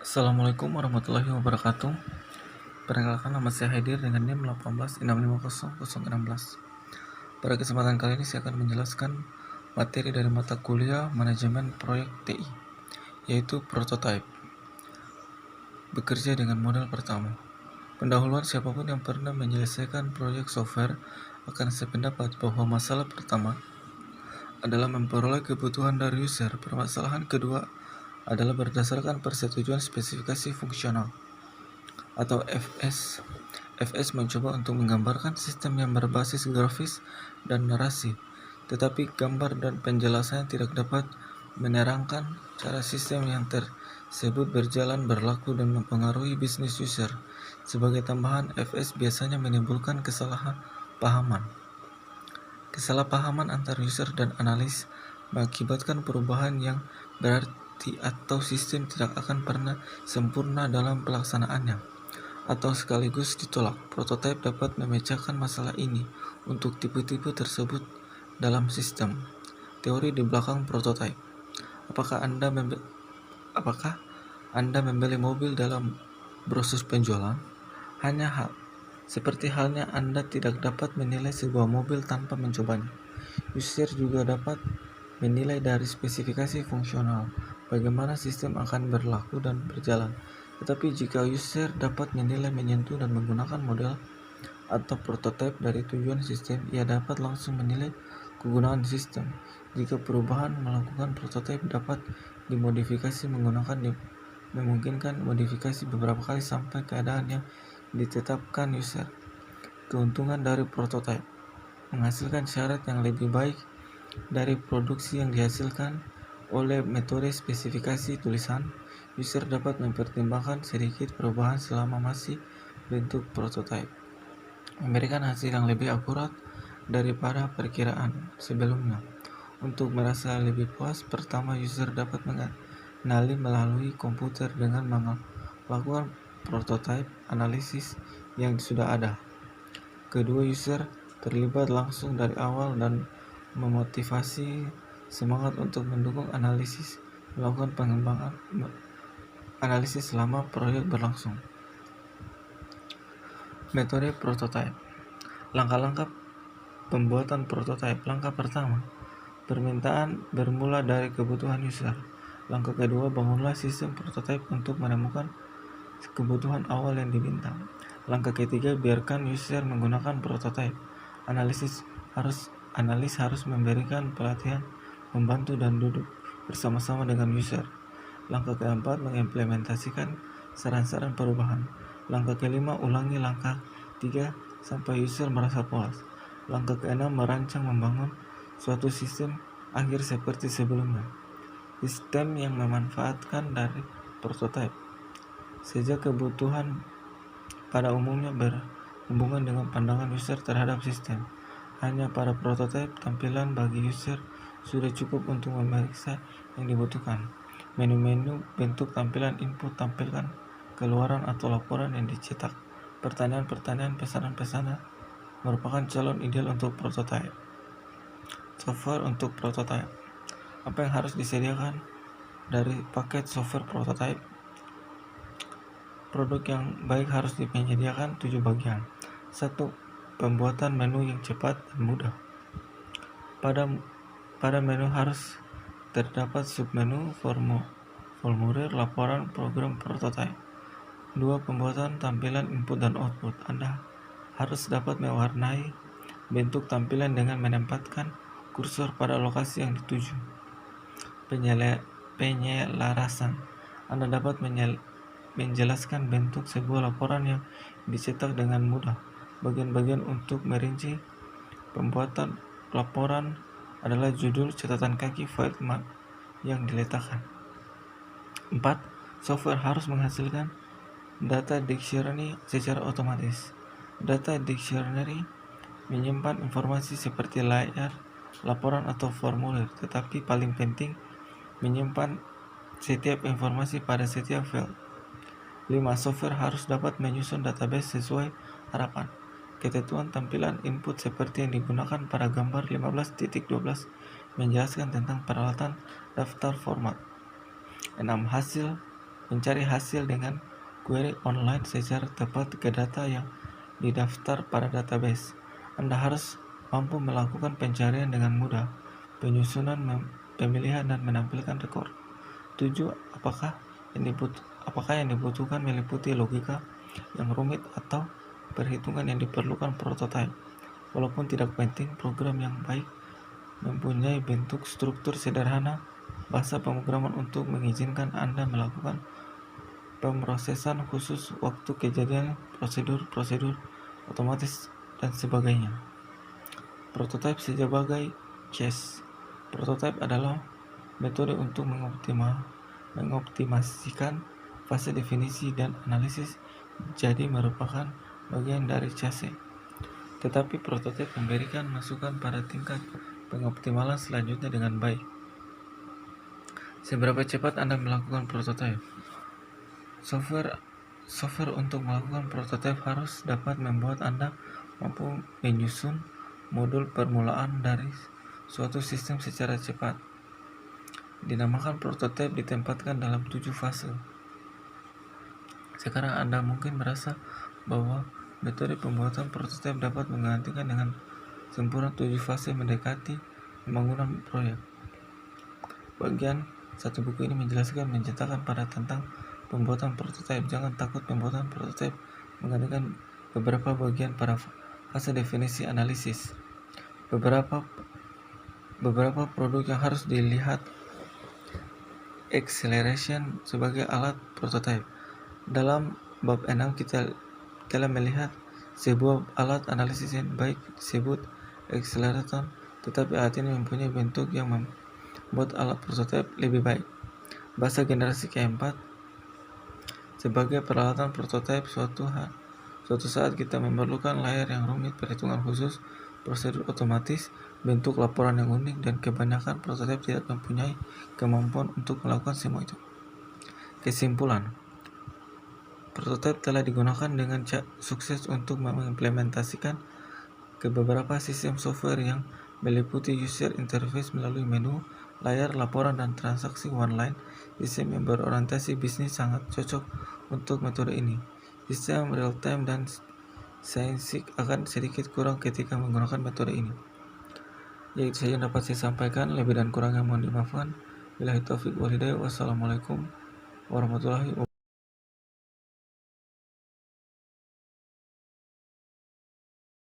Assalamualaikum warahmatullahi wabarakatuh. Perkenalkan, nama saya Haidir dengan NIM 1850016. Pada kesempatan kali ini saya akan menjelaskan materi dari mata kuliah Manajemen Proyek TI, yaitu Prototype. Bekerja dengan model pertama. Pendahuluan, siapapun yang pernah menyelesaikan proyek software akan sependapat bahwa masalah pertama adalah memperoleh kebutuhan dari user. Permasalahan kedua adalah berdasarkan persetujuan spesifikasi fungsional atau FS. FS mencoba untuk menggambarkan sistem yang berbasis grafis dan narasi, tetapi gambar dan penjelasannya tidak dapat menerangkan cara sistem yang tersebut berjalan, berlaku, dan mempengaruhi bisnis user. Sebagai tambahan, FS biasanya menimbulkan kesalahpahaman antar user dan analis, mengakibatkan perubahan yang berarti atau sistem tidak akan pernah sempurna dalam pelaksanaannya, atau sekaligus ditolak. Prototype dapat memecahkan masalah ini untuk tipe-tipe tersebut dalam sistem. Teori di belakang prototype. Apakah Anda membeli mobil dalam brosur penjualan? Seperti halnya Anda tidak dapat menilai sebuah mobil tanpa mencobanya. User juga dapat menilai dari spesifikasi fungsional bagaimana sistem akan berlaku dan berjalan. Tetapi jika user dapat menilai, menyentuh, dan menggunakan model atau prototipe dari tujuan sistem, ia dapat langsung menilai kegunaan sistem. Jika perubahan melakukan prototipe dapat dimodifikasi memungkinkan modifikasi beberapa kali sampai keadaan yang ditetapkan user. Keuntungan dari prototipe: menghasilkan syarat yang lebih baik dari produksi yang dihasilkan oleh metode spesifikasi tulisan. User dapat mempertimbangkan sedikit perubahan selama masih bentuk prototipe, memberikan hasil yang lebih akurat daripada perkiraan sebelumnya. Untuk merasa lebih puas, pertama user dapat mengenali melalui komputer dengan melakukan prototipe analisis yang sudah ada. Kedua, user terlibat langsung dari awal dan memotivasi semangat untuk mendukung analisis, melakukan pengembangan analisis selama proyek berlangsung. Metode prototipe. Langkah-langkah pembuatan prototipe. Langkah pertama, permintaan bermula dari kebutuhan user. Langkah kedua, bangunlah sistem prototipe untuk menemukan kebutuhan awal yang diminta. Langkah ketiga, biarkan user menggunakan prototipe. Analis harus memberikan pelatihan, membantu, dan duduk bersama-sama dengan user. Langkah keempat, mengimplementasikan saran-saran perubahan. Langkah kelima, ulangi langkah 3 sampai user merasa puas. Langkah keenam, merancang membangun suatu sistem akhir seperti sebelumnya. Sistem yang memanfaatkan dari prototipe. Sejak kebutuhan pada umumnya berhubungan dengan pandangan user terhadap sistem, hanya pada prototipe tampilan bagi user sudah cukup untuk memeriksa yang dibutuhkan. Menu-menu, bentuk tampilan, input, tampilkan keluaran atau laporan yang dicetak, pertanyaan-pertanyaan, pesanan-pesanan merupakan calon ideal untuk prototipe. Software untuk prototipe. Apa yang harus disediakan dari paket software prototipe? Produk yang baik harus menyediakan 7 bagian. 1. Pembuatan menu yang cepat dan mudah. Pada menu harus terdapat submenu, formulir, laporan, program prototipe. 2. Pembuatan tampilan input dan output. Anda harus dapat mewarnai bentuk tampilan dengan menempatkan kursor pada lokasi yang dituju. Penyelarasan. Anda dapat menjelaskan bentuk sebuah laporan yang dicetak dengan mudah. Bagian-bagian untuk merinci pembuatan laporan adalah judul, catatan kaki, file yang diletakkan. 4. Software harus menghasilkan data dictionary secara otomatis. Data dictionary menyimpan informasi seperti layar, laporan, atau formulir, tetapi paling penting menyimpan setiap informasi pada setiap file. 5. Software harus dapat menyusun database sesuai harapan. Ketentuan tampilan input seperti yang digunakan pada gambar 15.12 menjelaskan tentang peralatan daftar format. 6. Hasil mencari hasil dengan query online secara tepat ke data yang didaftar pada database. Anda harus mampu melakukan pencarian dengan mudah, penyusunan, pemilihan, dan menampilkan rekor. 7. Apakah yang dibutuhkan meliputi logika yang rumit atau perhitungan yang diperlukan prototipe? Walaupun tidak penting, program yang baik mempunyai bentuk struktur sederhana, bahasa pemrograman untuk mengizinkan Anda melakukan pemrosesan khusus waktu kejadian, prosedur otomatis, dan sebagainya. Prototipe sebagai case. Prototipe adalah metode untuk mengoptimasikan fase definisi dan analisis, jadi merupakan bagian dari chase. Tetapi prototipe memberikan masukan pada tingkat pengoptimalan selanjutnya dengan baik. Seberapa cepat Anda melakukan prototipe? Software untuk melakukan prototipe harus dapat membuat Anda mampu menyusun modul permulaan dari suatu sistem secara cepat. Dinamakan prototipe ditempatkan dalam 7 fase. Sekarang Anda mungkin merasa bahwa metode pembuatan prototipe dapat menggantikan dengan sempurna 7 fase mendekati pembangunan proyek. Bagian 1 buku ini menceritakan pada tentang pembuatan prototipe. Jangan takut, pembuatan prototipe menggantikan beberapa bagian pada fase definisi analisis. Beberapa produk yang harus dilihat. Acceleration sebagai alat prototipe. Dalam bab 6 kita telah melihat sebuah alat analisis yang baik disebut accelerator, tetapi alat ini mempunyai bentuk yang membuat alat prototipe lebih baik. Bahasa generasi keempat. Sebagai peralatan prototipe, suatu saat kita memerlukan layar yang rumit, perhitungan khusus, prosedur otomatis, bentuk laporan yang unik, dan kebanyakan prototipe tidak mempunyai kemampuan untuk melakukan semua itu. Kesimpulan, prototipe telah digunakan dengan sukses untuk mengimplementasikan ke beberapa sistem software yang meliputi user interface melalui menu, layar, laporan, dan transaksi online. Sistem yang berorientasi bisnis sangat cocok untuk metode ini. Sistem real-time dan scientific akan sedikit kurang ketika menggunakan metode ini. Yaitu saja yang dapat saya sampaikan, lebih dan kurangnya mohon dimaafkan. Billahi taufiq wal hidayah. Wassalamualaikum warahmatullahi wabarakatuh.